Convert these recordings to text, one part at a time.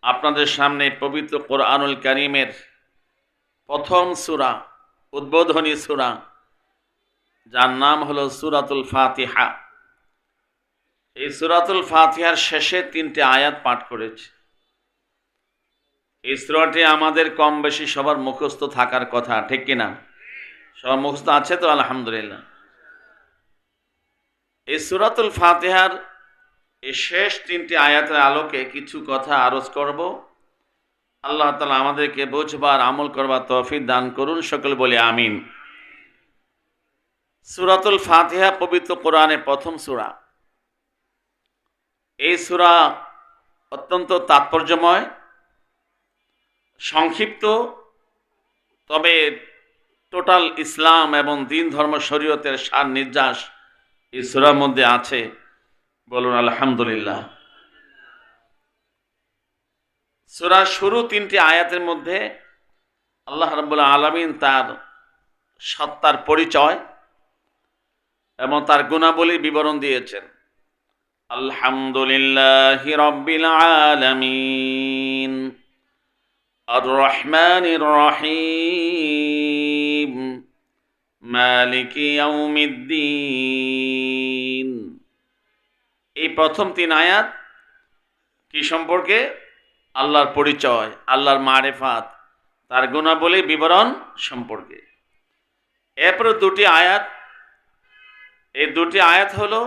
আপনাদের সামনে পবিত্র কোরআনুল কারীমের প্রথম সূরা, উদ্বোধনী সূরা, যার নাম হলো সূরাতুল ফাতিহা। এই সূরাতুল ফাতিহার শেষে 3টে আয়াত পাঠ করেছি। এই সূরাটি আমাদের কম বেশি সবার মুখস্থ থাকার কথা, ঠিক কিনা? সবার মুখস্থ আছে তো? আলহামদুলিল্লাহ। এই সূরাতুল ফাতিহার এই শেষ 3টে আয়াতের আলোকে কিছু কথা আরজ করব। আল্লাহ তাআলা আমাদেরকে বুঝবার, আমল করবার তৌফিক দান করুন, সকলে বলি আমিন। সূরাতুল ফাতিহা পবিত্র কোরআনের প্রথম সূরা। এই সূরা অত্যন্ত তাৎপর্যময়, সংক্ষিপ্ত, তবে টোটাল ইসলাম এবং দিন ধর্ম শরীয়তের সার নির্যাস এই সূরার মধ্যে আছে। বলুন আলহামদুলিল্লাহ। সূরার শুরু 3টি আয়াতের মধ্যে আল্লাহ রাব্বুল আলামিন তার সত্তার পরিচয় এবং তার গুণাবলীর বিবরণ দিয়েছেন। আলহামদুলিল্লাহি রাব্বিল আলামিন আর রহমানির রহিম মালিকি ইয়াউমিদ্দিন। এই প্রথম 3 আয়াত কি সম্পর্কে? আল্লাহর পরিচয়, আল্লাহর মারিফাত, তার গুণাবলী বিবরণ সম্পর্কে। এরপর 2টি আয়াত, এই 2টি আয়াত হলো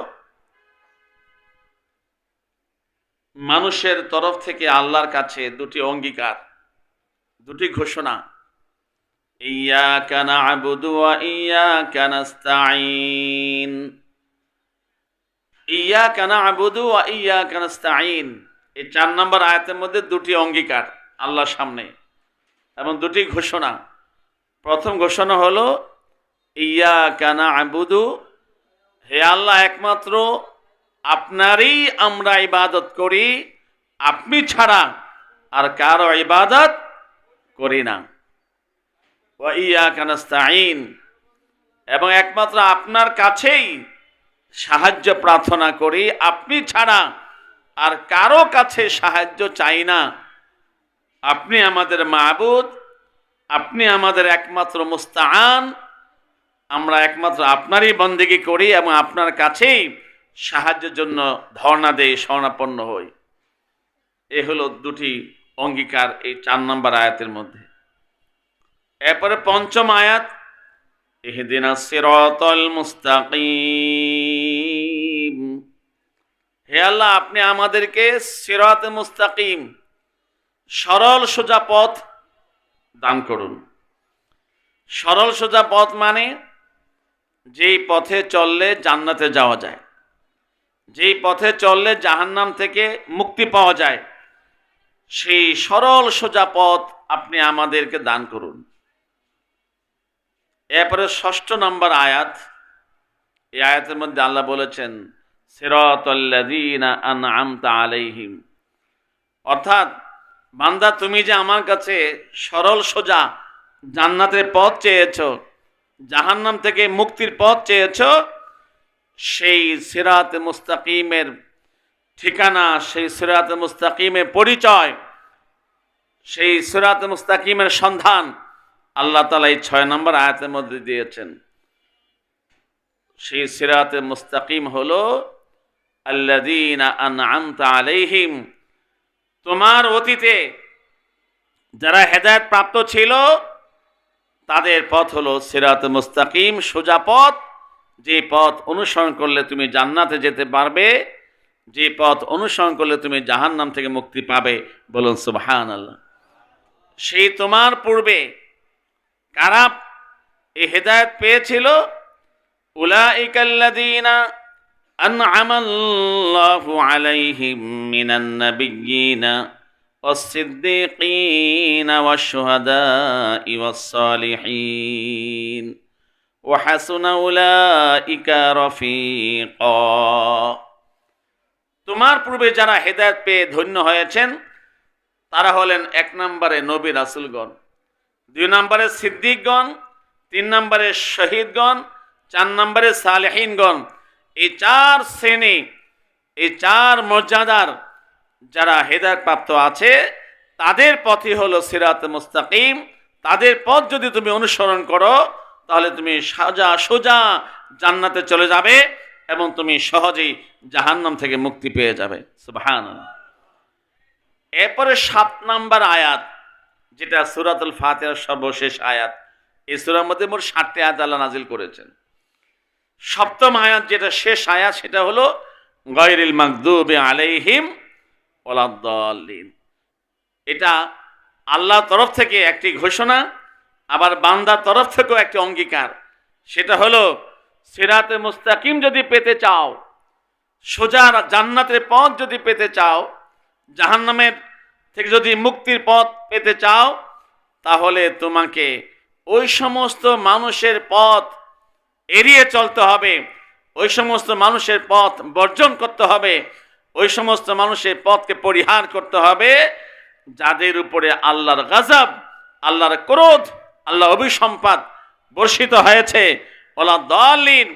মানুষের তরফ থেকে আল্লাহর কাছে 2টি অঙ্গীকার, 2টি ঘোষণা। ইয়্যাকা না'বুদু ওয়া ইয়্যাকা নাস্তাঈন। ইয়্যাকা না'বুদু ওয়া ইয়্যাকা নাস্তাঈন, এই 4 নম্বর আয়াতের মধ্যে 2টি অঙ্গীকার আল্লাহর সামনে এবং 2টি ঘোষণা। প্রথম ঘোষণা হলো ইয়্যাকা না'বুদু, হে আল্লাহ একমাত্র আপনারই আমরা ইবাদত করি, আপনি ছাড়া আর কারো ইবাদত করি না। ওয়া ইয়্যাকা নাস্তাঈন, এবং একমাত্র আপনার কাছেই সাহায্য প্রার্থনা করি, আপনি ছাড়া আর কারো কাছে সাহায্য চাই না। আপনি আমাদের মাবুদ, আপনি আমাদের একমাত্র মুস্তাআন, আমরা একমাত্র আপনারই বন্দেগী করি এবং আপনার কাছেই সাহায্যের জন্য ধর্ণা দেই, শরণাপন্ন হই। এ হলো 2টি অঙ্গীকার এই 4 নম্বর আয়াতের মধ্যে। এরপরে 5ম আয়াত, ইহদিনাস সিরাতাল মুস্তাকিম। হে আল্লাহ আপনি আমাদেরকে সিরাতে মুস্তাকিম, সরল সোজা পথ দান করুন। সরল সোজা পথ মানে যেই পথে চললে জান্নাতে যাওয়া যায়, যেই পথে চললে জাহান্নাম থেকে মুক্তি পাওয়া যায়, সেই সরল সোজা পথ আপনি আমাদেরকে দান করুন। এরপরে 6 নম্বর আয়াত, এই আয়াতের মধ্যে আল্লাহ বলেছেন সিরাতাল্লাযীনা আন'আমতা আলাইহিম, অর্থাৎ বান্দা তুমি যে আমার কাছে সরল সোজা জান্নাতের পথ চেয়েছো, জাহান্নাম থেকে মুক্তির পথ চেয়েছো, সেই সিরাতে মুস্তাকিমের ঠিকানা, সেই সিরাতে মুস্তাকিমের পরিচয়, সেই সিরাতে মুস্তাকিমের সন্ধান আল্লাহ তাআলা এই 6 নম্বর আয়াতের মধ্যে দিয়েছেন। সেই সিরাতে মুস্তাকিম হলো আল্লাযীনা আন'আমতা আলাইহিম, তোমার অতীতে যারা হেদায়েত প্রাপ্ত ছিল তাদের পথ হলো সিরাতে মুস্তাকিম, সোজা পথ, যে পথ অনুসরণ করলে তুমি জান্নাতে যেতে পারবে, যে পথ অনুসরণ করলে তুমি জাহান্নাম থেকে মুক্তি পাবে। বলুন সুবহানাল্লাহ। সেই তোমার পূর্বে কারা এই হেদায়েত পেয়েছিল? উলাইকাল্লাযীনা আন'আমাল্লাহু আলাইহিম মিনান নাবিয়্যিনা ওয়াস-সিদ্দীকিনা ওয়াশ-শুহাদা'i ওয়াস-সালিহিন ওয়া হাসুনা উলাইকা রফিকা। তোমার পূর্বে যারা হেদায়েত পেয়ে ধন্য হয়েছেন তারা হলেন 1 নম্বরে নবী রাসূলগণ, 2 নম্বরে সিদ্দিকগণ, 3 নম্বরে শহীদগণ, 4 নম্বরে সালেহিনগণ। এই 4 শ্রেণী, এই 4 মর্যাদার যারা হেদায়েত প্রাপ্ত আছে তাদের পথই হলো সিরাতে মুস্তাকিম। তাদের পথ যদি তুমি অনুসরণ করো তাহলে তুমি সোজা জান্নাতে চলে যাবে এবং তুমি সহজেই জাহান্নাম থেকে মুক্তি পেয়ে যাবে। সুবহানাল্লাহ। এরপরে 7 নম্বর আয়াত, যেটা সূরাতুল ফাতিহার সর্বশেষ আয়াত। এই সূরার মধ্যে মোট 7টি আয়াত আল্লাহ নাজিল করেছেন। 7ম আয়াত যেটা শেষ আয়াত, সেটা হলো গায়রিল মাগদুবি আলাইহিম ওয়ালাদ-দাল্লিন। এটা আল্লাহর তরফ থেকে একটি ঘোষণা, আবার বান্দার তরফ থেকেও একটি অঙ্গীকার। সেটা হলো সিরাতে মুস্তাকিম যদি পেতে চাও, সোজা জান্নাতের পথ যদি পেতে চাও, জাহান্নামের থেকে যদি মুক্তির পথ পেতে চাও, তাহলে তোমাকে ওই সমস্ত মানুষের পথ এড়িয়ে চলতে হবে, ওই সমস্ত মানুষের পথ বর্জন করতে হবে, ওই সমস্ত মানুষের পথকে পরিহার করতে হবে যাদের উপরে আল্লাহর গজব, আল্লাহর ক্রোধ, আল্লাহ অভিসম্পাত বর্ষিত হয়েছে, ওলা দাল্লিন।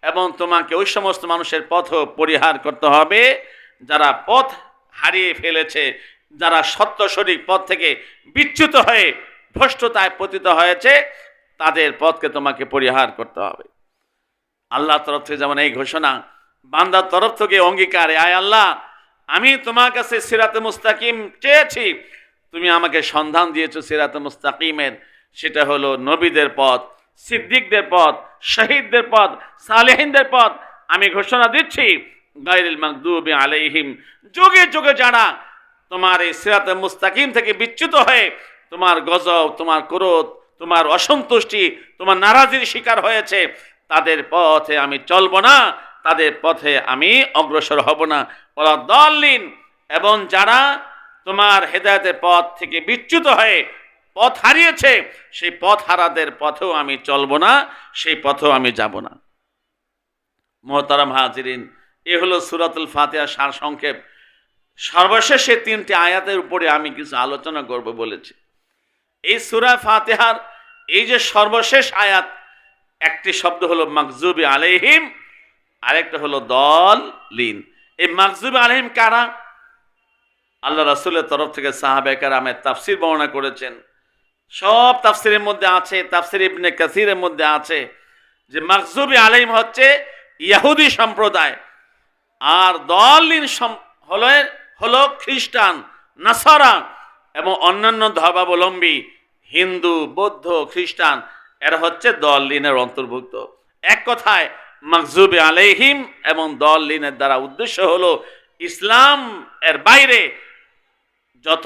এবং তোমাকে ওই সমস্ত মানুষের পথও পরিহার করতে হবে যারা পথ হারিয়ে ফেলেছে, যারা সত্য সঠিক পথ থেকে বিচ্যুত হয়ে ভ্রষ্টতায় পতিত হয়েছে, তাদের পথকে তোমাকে পরিহার করতে হবে। আল্লাহর তরফ থেকে যেমন এই ঘোষণা, বান্দার তরফ থেকে অঙ্গীকার, আয় আল্লাহ, আমি তোমার কাছে সিরাতে মুস্তাকিম চেয়েছি, তুমি আমাকে সন্ধান দিয়েছো সিরাতে মুস্তাকিমের। সেটা হলো নবীদের পথ, সিদ্দিকদের পথ, শহীদদের পথ, সালেহিনদের পথ। আমি ঘোষণা দিচ্ছি, গায়রিল মাগদুবি আলাইহিম, যুগে যুগে যারা তোমার এই সিরাতে মুস্তাকিম থেকে বিচ্যুত হয়ে তোমার গজব, তোমার ক্রোধ, তোমার অসন্তুষ্টি, তোমার নারাজির শিকার হয়েছে, তাদের পথে আমি চলব না, তাদের পথে আমি অগ্রসর হব না। ওলা দাল্লিন, এবং যারা তোমার হেদায়েতের পথ থেকে বিচ্যুত হয়ে পথ হারিয়েছে, সেই পথ হারাদের পথেও আমি চলব না, সেই পথেও আমি যাব না। মুহতারাম হাজিরিন, এ হলো সূরাতুল ফাতিহার সারসংক্ষেপ। সর্বশেষ এই 3টি আয়াতের উপরে আমি কিছু আলোচনা করব বলেছি। এই সূরা ফাতিহার এই যে সর্বশেষ আয়াত, একটি শব্দ হলো মাগজুবি আলাইহিম, আরেকটা হলো দাল্লিন। এই মাগজুবি আলাইহিম কারা? আল্লাহ রাসূলের তরফ থেকে সাহাবায়ে কেরামের তাফসীর বর্ণনা করেছেন। সব তাফসীরের মধ্যে আছে, তাফসীর ইবনে কাসীরের মধ্যে আছে যে মাগজুবি আলাইহিম হচ্ছে ইহুদি সম্প্রদায়, আর দাল্লিন হলো খ্রিস্টান, নাসারা এবং অন্যান্য ধর্মাবলম্বী হিন্দু, বৌদ্ধ, খ্রিস্টান, এরা হচ্ছে দাল্লিনের অন্তর্ভুক্ত। এক কথায় মাগজুবি আলাইহিম এবং দাল্লিনের দ্বারা উদ্দেশ্য হলো ইসলাম এর বাইরে যত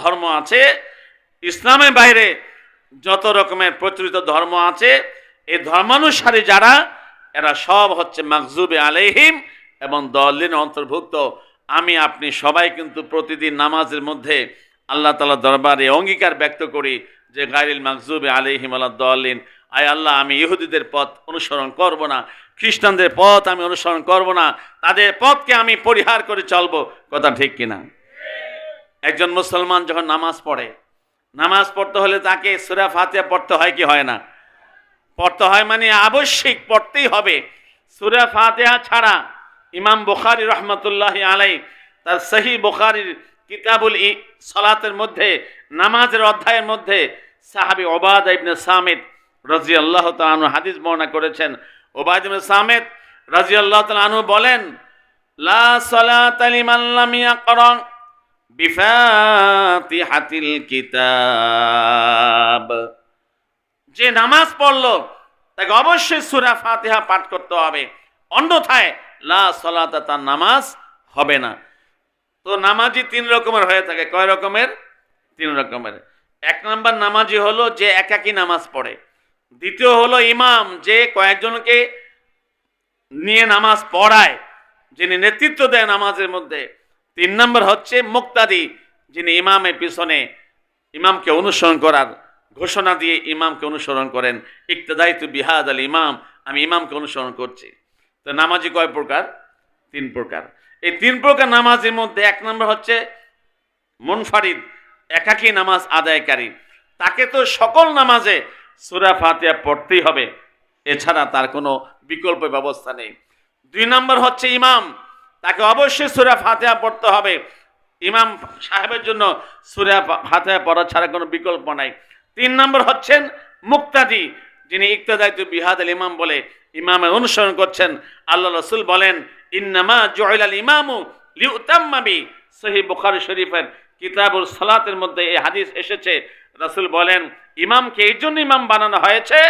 ধর্ম আছে, ইসলামের বাইরে যত রকমের প্রচলিত ধর্ম আছে, এই ধর্মানুসারী যারা, এরা সব হচ্ছে মাগজুবি আলাইহিম এবং দাল্লিনের অন্তর্ভুক্ত। আমি আপনি সবাই কিন্তু প্রতিদিন নামাজের মধ্যে আল্লাহ তাআলার দরবারে অঙ্গীকার ব্যক্ত করি যে গায়রিল মাগজুবি আলাইহিম ওয়ালাদ দাল্লিন, আয় আল্লাহ, আমি ইহুদিদের পথ অনুসরণ করব না, খ্রিস্টানদের পথ আমি অনুসরণ করব না, তাদের পথকে আমি পরিহার করে চলব। কথা ঠিক কিনা? একজন মুসলমান যখন নামাজ পড়ে, নামাজ পড়তে হলে তাকে সূরা ফাতিহা পড়তে হয় কি হয় না? পড়তে হয়, মানে আবশ্যিক পড়তেই হবে। সূরা ফাতিহা ছাড়া ইমাম বুখারী রহমতুল্লাহি আলাইহি তার সহিহ বুখারীর কিতাবুল সালাতের মধ্যে, নামাজের অধ্যায়ের মধ্যে সাহাবী উবাদা ইবনে সামিত রাদিয়াল্লাহু তাআলা আনহু হাদিস বর্ণনা করেছেন। উবাদা ইবনে সামিত রাদিয়াল্লাহু তাআলা আনহু বলেন, লা সালাতা লিমান লাম ইয়াকরা বিফাতিহাতিল কিতাব, যে নামাজ পড়লো তাকে অবশ্যই সূরা ফাতিহা পাঠ করতে হবে, অন্যথায় লা সালাতা, তার নামাজ হবে না। তো নামাজি 3 রকমের হয়ে থাকে। কয় রকমের? 3 রকমের। 1 নম্বর নামাজি হলো যে একাকী নামাজ পড়ে। দ্বিতীয় হলো ইমাম, যে কয়েকজনকে নিয়ে নামাজ পড়ায়, যিনি নেতৃত্ব দেয় নামাজের মধ্যে। 3 নম্বর হচ্ছে মুক্তাদি, যিনি ইমামের পিছনে ইমামকে অনুসরণ করার ঘোষণা দিয়ে ইমামকে অনুসরণ করেন। ইক্তাদাইতু বিহাদাল ইমাম, আমি ইমামকে অনুসরণ করছি। তো নামাজি কয় প্রকার? 3 প্রকার। এই 3 প্রকার নামাজের মধ্যে 1 নম্বর হচ্ছে মুনফারিদ, একাকী নামাজ আদায়কারী। তাকে তো সকল নামাজে সূরা ফাতিহা পড়তেই হবে, এছাড়া তার কোনো বিকল্প ব্যবস্থা নেই। 2 নম্বর হচ্ছে ইমাম, তাকে অবশ্যই সূরা ফাতিহা পড়তে হবে, ইমাম সাহেবের জন্য সূরা ফাতিহা পড়া ছাড়া কোনো বিকল্প নাই। 3 নম্বর হচ্ছেন মুক্তাদি, যিনি ইক্তাদাইতু বিহাদাল ইমাম বলে ইমামের অনুসরণ করছেন। আল্লাহ রাসূল বলেন ইন্নামা জুইলাল ইমামু লিউতাম্মা বি। সহিহ বুখারী শরীফের কিতাবুল সালাতের মধ্যে এই হাদিস এসেছে। রাসূল বলেন ইমামকে এই জন্য ইমাম বানানো হয়েছে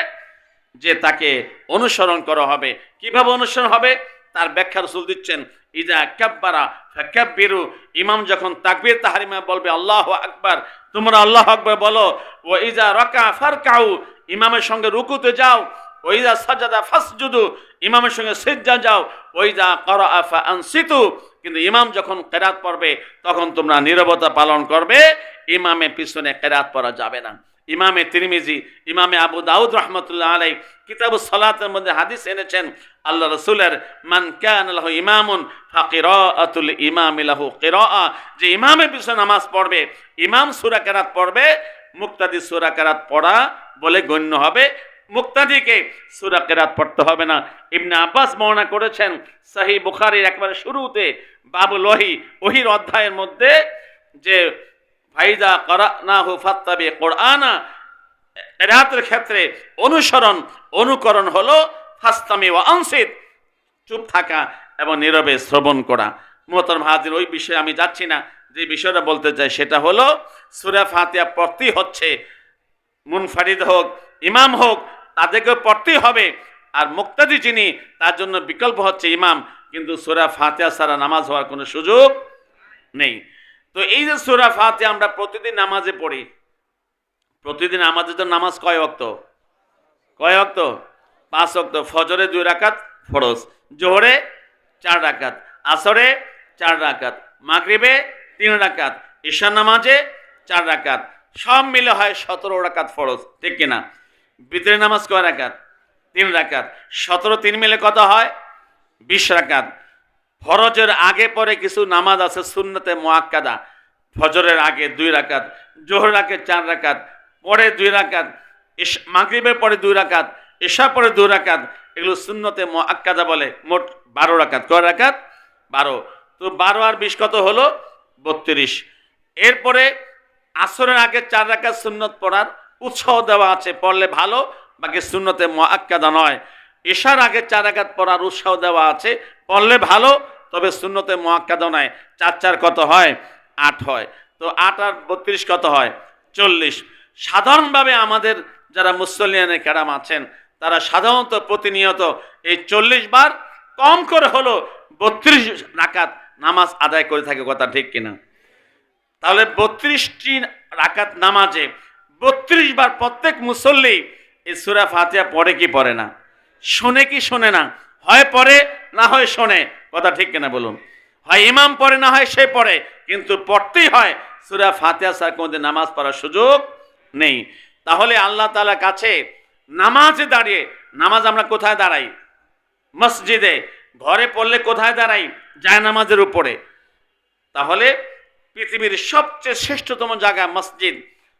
যে তাকে অনুসরণ করা হবে। কিভাবে অনুসরণ হবে তার ব্যাখ্যা রাসূল দিচ্ছেন, ইজা কাব্বারা ফাকাব্বিরু, ইমাম যখন তাকবীর তাহরিমা বলবে আল্লাহু আকবার, তোমরা আল্লাহু আকবার বলো। ওয়া ইজা রাকা ফারকাউ, ইমামের সঙ্গে রুকুতে যাও। ওয়া ইজা সাজাদা ফাসজুদু, ইমামের সঙ্গে সিজদা যাও। ওয়া ইজা ক্বারাআ ফাআনসিতু, কিন্তু ইমাম যখন কিরাত পড়বে তখন তোমরা নীরবতা পালন করবে, ইমামের পিছনে কিরাত পড়া যাবে না। ইমামে তিরমিজি, ইমামে আবু দাউদ রাহমাতুল্লাহ আলাইহি কিতাবুস সালাতের মধ্যে হাদিস এনেছেন আল্লাহ রাসূলের, মান কানা লাহু ইমামুন ফাকিরাআতুল ইমামি লাহু কিরাআ, যে ইমামের পিছনে নামাজ পড়বে, ইমাম সূরা কিরাত পড়বে, মুক্তাদি সূরা কিরাত পড়া বলে গণ্য হবে। মুক্তাদিকে সূরা কিরাত পড়তে হবে না। ইবনে আব্বাস বর্ণনা করেছেন সহিহ বুখারীর একবারে শুরুতে বাবুল ওহীর অধ্যায়ের মধ্যে যে ফাইদা করানাহু ফাত্তাবি কুরআনা, কিরাতের ক্ষেত্রে অনুকরণ হলো ফাস্তামি ওয়া আনসিত, চুপ থাকা এবং নীরবে শ্রবণ করা। মুহতারাম হাজির, ওই বিষয়ে আমি যাচ্ছি না। যে বিষয়টা বলতে চাই সেটা হলো সূরা ফাতিহা পড়তেই হচ্ছে, মুনফারিদ হোক ইমাম হোক তাদেরকে পড়তেই হবে। আর মুক্তাদি যিনি তার জন্য বিকল্প হচ্ছে ইমাম, কিন্তু সূরা ফাতিহা ছাড়া নামাজ হওয়ার কোনো সুযোগ নেই। তো এই যে সূরা ফাতিহা আমরা প্রতিদিন নামাজে পড়ি, প্রতিদিন আমাদের তো নামাজ কয় ওয়াক্ত? 5 ওয়াক্ত। ফজরে 2 রাকাত ফরজ, জোহরে 4 রাকাত, আসরে 4 রাকাত, মাগরিবে 3 রাকাত, ঈশা নামাজে 4 রাকাত, সব মিলে হয় 17 রাকাত ফরজ, ঠিক কিনা? বিতরে নামাজ কয় রাকাত? 3 রাকাত। 17 3 মিলে কত হয়? 20 রাকাত। ফরজের আগে পরে কিছু নামাজ আছে সুন্নতে মুআক্কাদা, ফজরের আগে 2 রাকাত, জোহরের আগে 4 রাকাত, পরে 2 রাকাত, মাগরিবের পরে 2 রাকাত, ঈশা পরে 2 রাকাত, এগুলো সুন্নতে মুআক্কাদা বলে। মোট 12 রাকাত। কয় রাকাত? 12। তো 12 আর 20 কত হলো? 32। এরপরে আসরের আগে 4 রাকাত সুন্নত পড়ার উৎসাহ দেওয়া আছে, পড়লে ভালো, বাকি সুন্নতে মুআক্কাদা নয়। ঈশার আগে 4 রাকাত পড়ার উৎসাহ দেওয়া আছে, পড়লে ভালো, তবে সুন্নতে মুআক্কাদা নয়। 4 4 কত হয়? 8 হয়। তো 8 আর 32 কত হয়? 40। সাধারণভাবে আমাদের যারা মুসল্লিয়ানে কেরাম আছেন তারা সাধারণত প্রতিনিয়ত এই 40 বার কম করে হলো 32 রাকাত নামাজ আদায় করে থাকে, কথা ঠিক কিনা? তাহলে 32টি রাকাত নামাজে 32 বার প্রত্যেক মুসল্লি এই সূরা ফাতিহা পড়ে কি পড়ে না? শোনে কি শোনে না? হয় পড়ে, না হয় শোনে, কথা ঠিক কিনা বলুন? হয় ইমাম পড়ে, না হয় সে পড়ে, কিন্তু পড়তেই হয়। সূরা ফাতিহা ছাড়া কোনোদিন নামাজ পড়ার সুযোগ নেই। তাহলে আল্লাহ তাআলার কাছে নামাজে দাঁড়িয়ে, নামাজ আমরা কোথায় দাঁড়াই? মসজিদে। ঘরে পড়লে কোথায় দাঁড়াই? জায়নামাজের উপরে। তাহলে পৃথিবীর সবচেয়ে শ্রেষ্ঠতম জায়গা মসজিদ,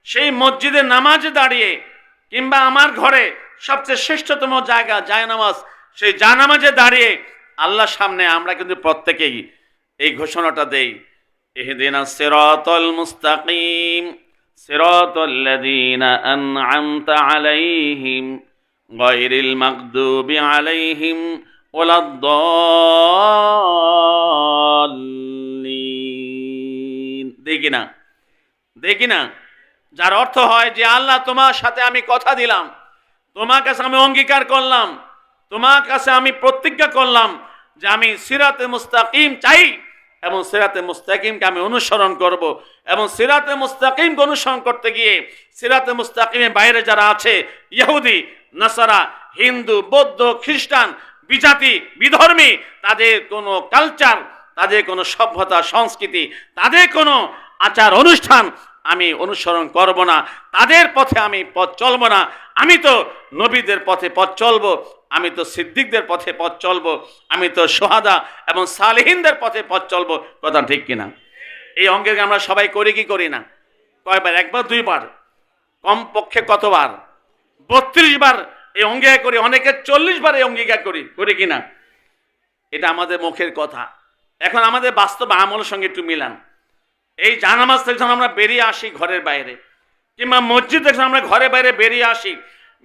সেই মসজিদে নামাজে দাঁড়িয়ে, কিংবা আমার ঘরে সবচেয়ে শ্রেষ্ঠতম জায়গা জায়নামাজ, সেই জায়নামাজে দাঁড়িয়ে আল্লাহর সামনে আমরা কিন্তু প্রত্যেকেই এই ঘোষণাটা দেই, ইহদিনাস সিরাতাল মুস্তাকিম সিরাতাল্লাযীনা আন'আমতা আলাইহিম গায়রিল মাগদুবি আলাইহিম ওয়ালাদ-দাল্লিন। দেখি না, যার অর্থ হয় যে আল্লাহ তোমার সাথে আমি কথা দিলাম, তোমার কাছে আমি অঙ্গীকার করলাম, তোমার কাছে আমি প্রতিজ্ঞা করলাম যে আমি সিরাতে মুস্তাকিম চাই, এবং সিরাতে মুস্তাকিমকে আমি অনুসরণ করব। এবং সিরাতে মুস্তাকিমকে অনুসরণ করতে গিয়ে সিরাতে মুস্তাকিমের বাইরে যারা আছে, ইহুদি, নাসারা, হিন্দু, বৌদ্ধ, খ্রিস্টান, বিজাতি, বিধর্মী, তাদের কোনো কালচার, তাদের কোনো সভ্যতা, সংস্কৃতি, তাদের কোনো আচার অনুষ্ঠান আমি অনুসরণ করব না, তাদের পথে আমি পথ চলব না। আমি তো নবীদের পথে পথ চলবো, আমি তো সিদ্দিকদের পথে পথ চলবো, আমি তো সোহাদা এবং সালেহিনদের পথে পথ চলবো, কথা ঠিক কিনা? এই অঙ্গের আমরা সবাই করি কি করি না? কয়বার? 1 বার 2 বার? কমপক্ষে কতবার? 32 বার এই অঙ্গীকার করি, অনেকে 40 বার এই অঙ্গীকার করি কিনা? এটা আমাদের মুখের কথা। এখন আমাদের বাস্তব আমলের সঙ্গে একটু মিলান। এই জানামাজ থেকে যখন আমরা বেরিয়ে আসি ঘরের বাইরে, কিংবা মসজিদ থেকে আমরা ঘরে বাইরে বেরিয়ে আসি,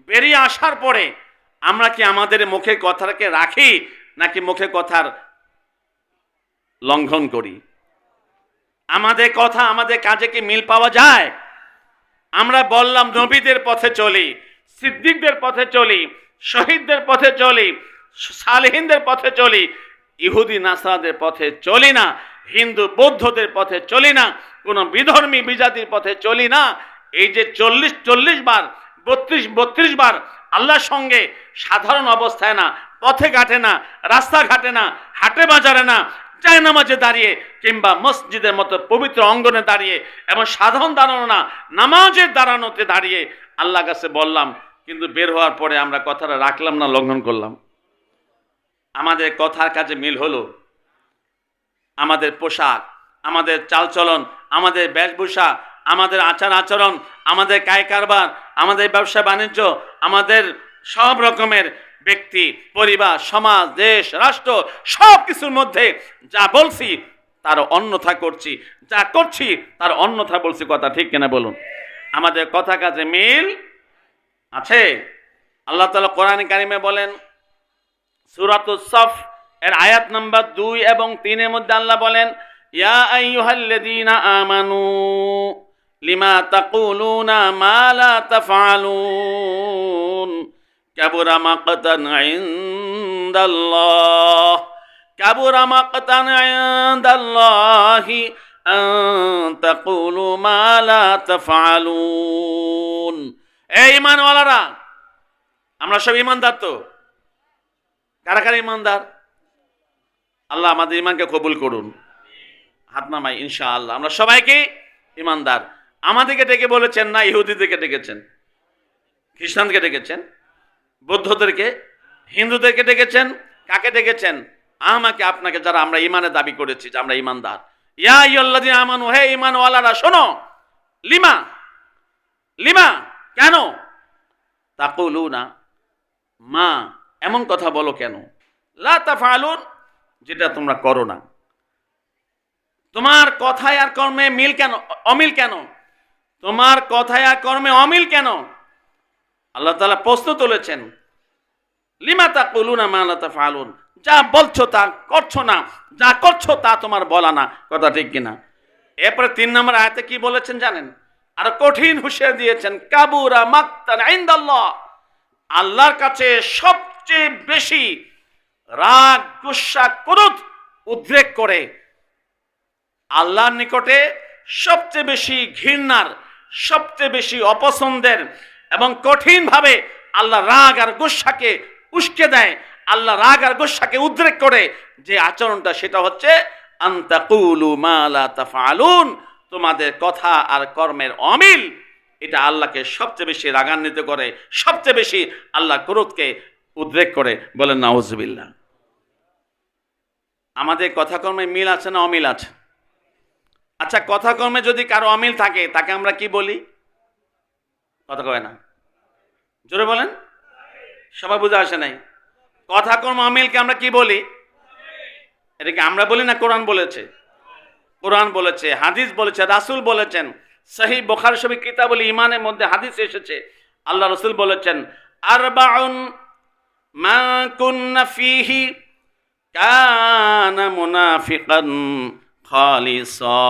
বেরিয়ে আসার পরে আমরা কি আমাদের মুখের কথাকে রাখি নাকি মুখের কথার লঙ্ঘন করি? আমাদের কথা আমাদের কাজে কি মিল পাওয়া যায়? আমরা বললাম নবীদের পথে চলি, সিদ্দিকদের পথে চলি, শহীদদের পথে চলি, সালেহিনদের পথে চলি, ইহুদি নাসারাদের পথে চলি না, হিন্দু বৌদ্ধদের পথে চলি না, কোনো বিধর্মী বিজাতির পথে চলি না। এই যে 40 বার 32 বার আল্লাহর সঙ্গে সাধারণ অবস্থায় না, পথে ঘাটে না, রাস্তা ঘাটে না, হাটে বাজারে না, চায় নামাজে দাঁড়িয়ে কিংবা মসজিদের মতো পবিত্র অঙ্গনে দাঁড়িয়ে এবং সাধারণ দাঁড়ানো না, নামাজের দাঁড়ানোতে দাঁড়িয়ে আল্লাহর কাছে বললাম, কিন্তু বের হওয়ার পরে আমরা কথাটা রাখলাম না, লঙ্ঘন করলাম। আমাদের কথার কাজে মিল হলো? আমাদের পোশাক, আমাদের চালচলন, আমাদের বেশভূষা, আমাদের আচার আচরণ, আমাদের কায় কারবার, আমাদের ব্যবসা বাণিজ্য, আমাদের সব রকমের ব্যক্তি, পরিবার, সমাজ, দেশ, রাষ্ট্র, সব কিছুর মধ্যে যা বলছি তার অন্যথা করছি, যা করছি তার অন্যথা বলছি। কথা ঠিক কিনা বলুন? আমাদের কথা কাজে মিল আছে? আল্লাহ তাআলা কোরআন কারিমে বলেন, সূরাতুস সফ এর আয়াত নাম্বার 2 এবং 3 এর মধ্যে আল্লাহ বলেন, ইয়া আইয়ুহাল্লাযীনা আমানু লিমা তাকুলুনা মা লা তাফআলুন কাবুরা মাকতান ইনদাল্লাহ কাবুরা মাকতান ইনদাল্লাহি আন তাকুলু মা লা তাফআলুন। এই ঈমানওয়ালারা, আমরা সব ঈমানদার তো? কারা কারা ঈমানদার? আল্লাহ আমাদের ঈমানকে কবুল করুন। হাত নামাই ইনশাআল্লাহ। আমরা সবাইকে ঈমানদার। আমাদেরকে ডেকে বলেছেন না ইহুদিদেরকে ডেকেছেন, খ্রিস্টানকে ডেকেছেন, বৌদ্ধদেরকে, হিন্দুদেরকে ডেকেছেন? কাকে ডেকেছেন? আমাকে, আপনাকে, যারা আমরা ঈমানের দাবি করেছি যে আমরা ঈমানদার। ইয়া আইয়ুহাল্লাযীনা আমানু, হে ঈমানওয়ালারা শোনো। লিমা, লিমা কেন? তাকুলুনা মা, এমন কথা বলো কেন? লা তাফআলুন, যেটা তোমরা করো না। তোমার কথায় আর কর্মে মিল কেন, অমিল কেন? তোমার কথায় আর কর্মে অমিল কেন? আল্লাহ তাআলা প্রশ্ন তুলেছেন, লিমা তাকুলুনা মা লা তাফআলুন, যা বলছো তা করছো না, যা করছো তা তোমার বলা না। কথা ঠিক কিনা? এরপরে 3 নম্বর আয়াতে কি বলেছেন জানেন? আর কঠিন হুঁশিয়ারি দিয়েছেন, কাবুরা মাকতান ইনদাল্লাহ, আল্লাহর কাছে সবচেয়ে বেশি রাগ, গুসা, ক্রোধ উদ্রেক করে, আল্লাহর নিকটে সবচেয়ে বেশি ঘৃণার, সবচেয়ে বেশি অপছন্দের এবং কঠিনভাবে আল্লাহ রাগ আর গুসাকে উস্কে দেয়, আল্লাহ রাগ আর গুসাকে উদ্রেক করে যে আচরণটা, সেটা হচ্ছে আনতাকুলু মা লা তাফআলুন, তোমাদের কথা আর কর্মের অমিল। এটা আল্লাহকে সবচেয়ে বেশি রাগান্বিত করে, সবচেয়ে বেশি আল্লাহ ক্রোধকে উদ্রেক করে। বলেন নাউজুবিল্লাহ। আমাদের কথা কর্মে মিল আছে না অমিল আছে? আচ্ছা, কথা কর্মে যদি কারো অমিল থাকে তাকে আমরা কি বলি? কথা কয় না, জোরে বলেন, সবাই বুঝে আসে নাই। কথা কর্ম অমিলকে আমরা কি বলি? এটাকে আমরা বলি না কোরআন বলেছে? কোরআন বলেছে, হাদিস বলেছে, রাসূল বলেছেন। সহিহ বুখারী শরীফ কিতাবুল ঈমানের মধ্যে হাদিস এসেছে, আল্লাহ রাসূল বলেছেন, আরবাউন মা কুন্না ফীহি কানা মুনাফিকান খালিসা।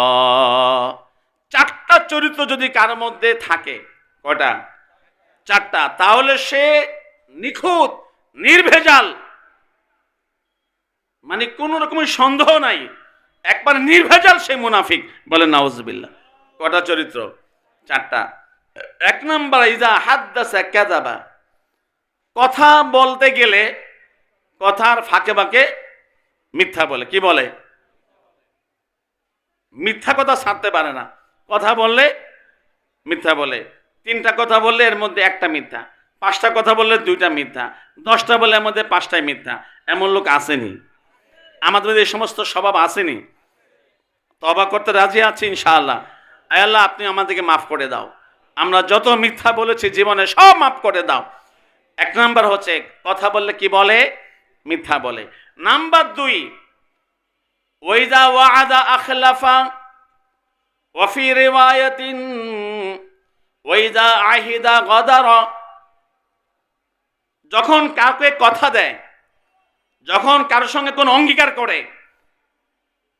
4টা চরিত্র যদি কার মধ্যে থাকে, কয়টা? 4টা, তাহলে সে নিখুঁত, নির্ভেজাল, মানে কোন রকমের সন্দেহ নাই, একবার নির্ভেজাল সে মুনাফিক। বলেন নাউজুবিল্লাহ। কটা চরিত্র? 4টা। 1 নম্বর, ইজা হাদ্দাসা কাযাবা, কথা বলতে গেলে কথার ফাঁকে ফাঁকে মিথ্যা বলে। কি বলে? মিথ্যা কথা ছাড়তে পারে না, কথা বললে মিথ্যা বলে। 3টা কথা বললে এর মধ্যে 1টা মিথ্যা, 5টা কথা বললে 2টা মিথ্যা, 10টা বললে এর মধ্যে 5টাই মিথ্যা। এমন লোক আসেনি? আমাদের এই সমস্ত স্বভাব আসেনি? তওবা করতে রাজি আছি ইনশাআল্লাহ। আয় আল্লাহ, আপনি আমাদেরকে মাফ করে দাও, আমরা যত মিথ্যা বলেছি জীবনে সব মাফ করে দাও। 1 নাম্বার হচ্ছে কথা বললে কি বলে? মিথ্যা বলে। নাম্বার 2, ওয়াইদা ওয়াআদা আখলাফা, ওয়াফি রিওয়ায়াতিন ওয়াইদা আহিদা গাদার, যখন কাউকে কথা দেয়, যখন কারোর সঙ্গে কোনো অঙ্গীকার করে,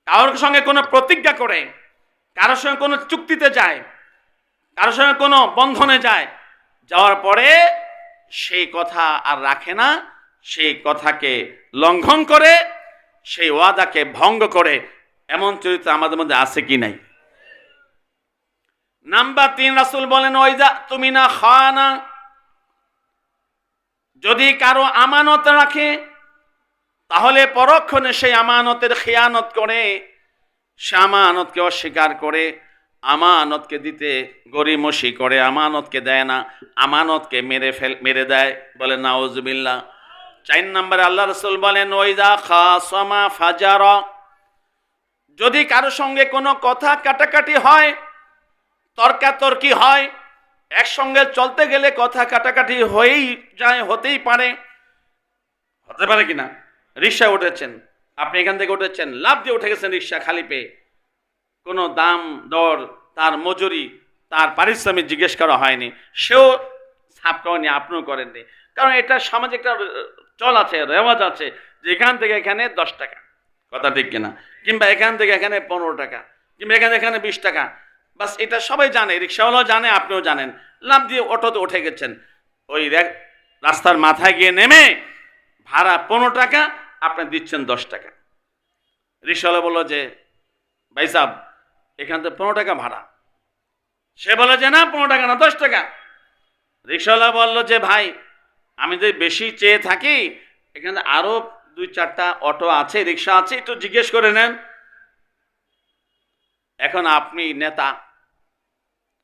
কারোর সঙ্গে কোনো প্রতিজ্ঞা করে, কারোর সঙ্গে কোনো চুক্তিতে যায়, কারোর সঙ্গে কোনো বন্ধনে যায়, যাওয়ার পরে সেই কথা আর রাখে না, সেই কথাকে লঙ্ঘন করে, সেই ওয়াদাকে ভঙ্গ করে, এমন চরিত্র আমাদের মধ্যে আছে কি নাই? নাম্বার 3, রাসূল বলেন ওয়াইদা তুমি না খানা, যদি কারো আমানত রাখে তাহলে পরক্ষণে সেই আমানতের খেয়ানত করে, সে আমানতকে অস্বীকার করে, আমানতকে দিতে গরিমসি করে, আমানতকে দেয় না, আমানতকে মেরে দেয়। বলে নাউজুবিল্লাহ। 4 নম্বরে আল্লাহ রাসূল বলেন ওয়াইদা খাসামা ফাজারা, যদি কারো সঙ্গে কোনো কথা কাটাকাটি হয়, তর্কাতর্কি হয়, একসঙ্গে চলতে গেলে কথা কাটাকাটি হয়েই যায়, হতেই পারে, হতে পারে কিনা? রিক্সায় উঠেছেন, আপনি এখান থেকে উঠেছেন, লাফ দিয়ে উঠে গেছেন রিক্সা খালি পেয়ে, কোনো দাম দর, তার মজুরি, তার পারিশ্রমিক জিজ্ঞেস করা হয়নি, সেও ছাপ করেনি, আপনিও করেননি, কারণ এটা সামাজিক একটা চল আছে, রেওয়াজ আছে যে এখান থেকে এখানে 10 টাকা, কথা ঠিক কিনা, কিংবা এখান থেকে এখানে 15 টাকা, কিংবা এখানে 20 টাকা, বাস এটা সবাই জানে, রিক্সাওয়ালাও জানে, আপনিও জানেন। লাফ দিয়ে অটোতে উঠে গেছেন, ওই রাস্তার মাথায় গিয়ে নেমে ভাড়া 15 টাকা, আপনি দিচ্ছেন 10 টাকা। রিক্সাওয়ালা বললো যে ভাই সাহেব এখান থেকে 15 টাকা ভাড়া, সে বলে যে না 15 টাকা না 10 টাকা। রিক্সাওয়ালা বললো যে ভাই আমি যদি বেশি চেয়ে থাকি, এখানে আরো 2-4টা অটো আছে, রিক্সা আছে, একটু জিজ্ঞেস করে নেন। এখন আপনি নেতা,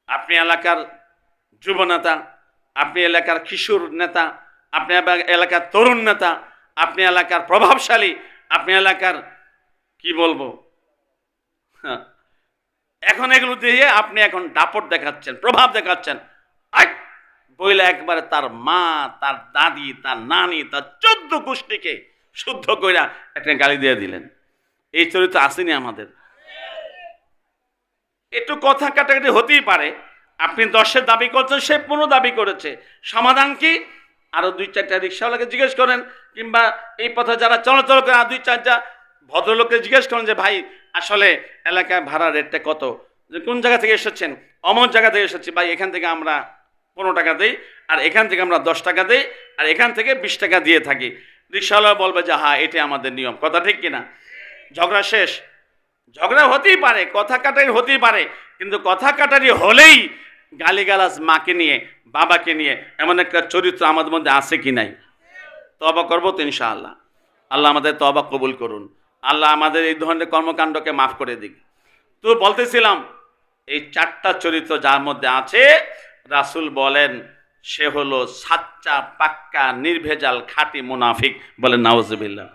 আপনি এলাকার যুব নেতা, আপনি এলাকার কিশোর নেতা, আপনি এলাকার তরুণ নেতা, আপনি এলাকার প্রভাবশালী, আপনি এলাকার কি বলবো, এখন এগুলো দিয়ে আপনি এখন দাপট দেখাচ্ছেন, প্রভাব দেখাচ্ছেন, বইলে একবারে তার মা, তার দাদি, তার নানি, তার 14 গোষ্ঠীকে শুদ্ধ কইরা একটা গালি দিয়ে দিলেন। এই চরিত্র আসেনি আমাদের। একটু কথা কাটাকাটি হতেই পারে, আপনি 10-এর দাবি করছেন, সে 15 দাবি করেছে, সমাধান কি? আরো 2-4টা রিক্সাওয়ালাকে জিজ্ঞেস করেন, কিংবা এই পথে যারা চলাচল করে আর 2-4টা ভদ্রলোককে জিজ্ঞেস করেন যে ভাই আসলে এলাকায় ভাড়া রেটটা কত, যে কোন জায়গা থেকে এসেছেন, অমন জায়গা থেকে এসেছি ভাই, এখান থেকে আমরা 15 টাকা দেই, আর এখান থেকে আমরা 10 টাকা দেই, আর এখান থেকে 20 টাকা দিয়ে থাকি। রিক্সাওয়ালা বলবে যে হ্যাঁ এটাই আমাদের নিয়ম, কথা ঠিক কিনা? ঝগড়া শেষ। ঝগড়া হতেই পারে, কথা কাটারি হতেই পারে, কিন্তু কথা কাটারি হলেই গালিগালাজ মাকে নিয়ে, বাবাকে নিয়ে, এমন একটা চরিত্র আমাদের মধ্যে আছে কি নাই? তওবা করবো তো ইনশাআল্লাহ। আল্লাহ আমাদের তওবা কবুল করুন, আল্লাহ আমাদের এই ধরনের কর্মকাণ্ডকে মাফ করে দিক। তো বলতেছিলাম এই 4টা চরিত্র যার মধ্যে আছে, রাসূল বলেন সে হলো সাচ্চা পাক্কা নির্ভেজাল খাঁটি মুনাফিক। বলেন নাউজুবিল্লাহ।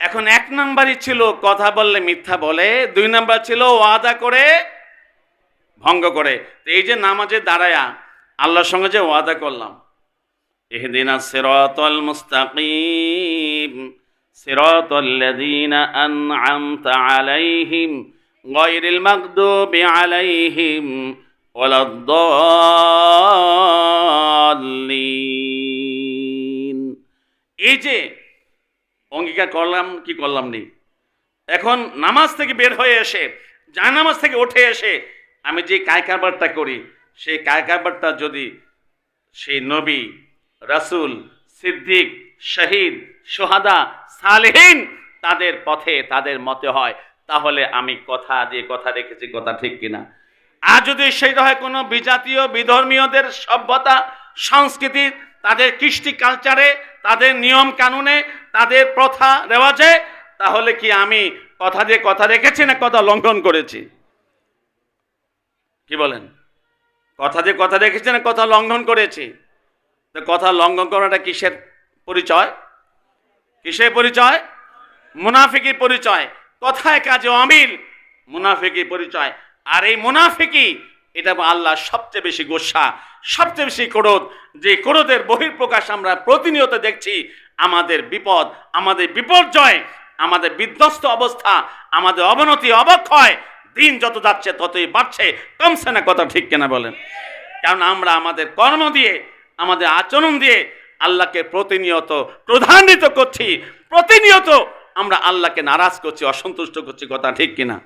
এখন 1 নম্বরই ছিল কথা বললে মিথ্যা বলে, 2 নম্বর ছিল ওয়াদা করে ভঙ্গ করে। তো এই যে নামাজে দাঁড়ায়া আল্লাহর সঙ্গে যে ওয়াদা করলাম, ইহদিনাস সিরাতাল মুস্তাকিম সিরাতাল্লাযীনা আন'আমতা আলাইহিম গায়রিল মাগদুবি আলাইহিম ওয়ালাদ-দাল্লিন। এই যে অঙ্গীকার করলাম কি করলাম নি, এখন নামাজ থেকে বের হয়ে এসে, জায়নামাজ থেকে উঠে এসে আমি যে কায়কারবারটা করি, সেই কায়কারবারটা যদি সেই নবী, রাসূল, সিদ্দিক, শহীদ, সোহাদা, সালেহীন তাদের পথে, তাদের মতে হয়, তাহলে আমি কথা দিয়ে কথা রেখেছি, কথা ঠিক কিনা? আর যদি সেটা হয় কোনো বিজাতীয় বিধর্মীয়দের সভ্যতা সংস্কৃতি, তাদের কৃষ্টি কালচারে, তাদের নিয়ম কানুনে, তাদের প্রথা রেওয়াজে, তাহলে কি আমি কথা দিয়ে কথা রেখেছি না কথা লঙ্ঘন করেছি? কি বলেন? কথা দিয়ে কথা রেখেছি না কথা লঙ্ঘন করেছি? তো কথা লঙ্ঘন করাটা কিসের পরিচয়? কিসের পরিচয়? মুনাফিকি পরিচয়। কথায় কাজে অমিল, মুনাফিকি পরিচয়। আর এই মুনাফিকি, এটা আল্লাহ সবচেয়ে বেশি গোসা, সবচেয়ে বেশি ক্রোধ, যে ক্রোধের বহিঃপ্রকাশ আমরা প্রতিনিয়ত দেখছি। আমাদের বিপদ, আমাদের বিপর্যয় আমাদের বিধ্বস্ত অবস্থা, আমাদের অবনতি, অবক্ষয় দিন যত যাচ্ছে ততই বাড়ছে, কমছে না। কথা ঠিক কিনা বলেন? কারণ আমরা আমাদের কর্ম দিয়ে, আমাদের আচরণ দিয়ে আল্লাহকে প্রতিনিয়ত ক্রোধান্বিত করছি, প্রতিনিয়ত আমরা আল্লাহকে নারাজ করছি, অসন্তুষ্ট করছি। কথা ঠিক কিনা?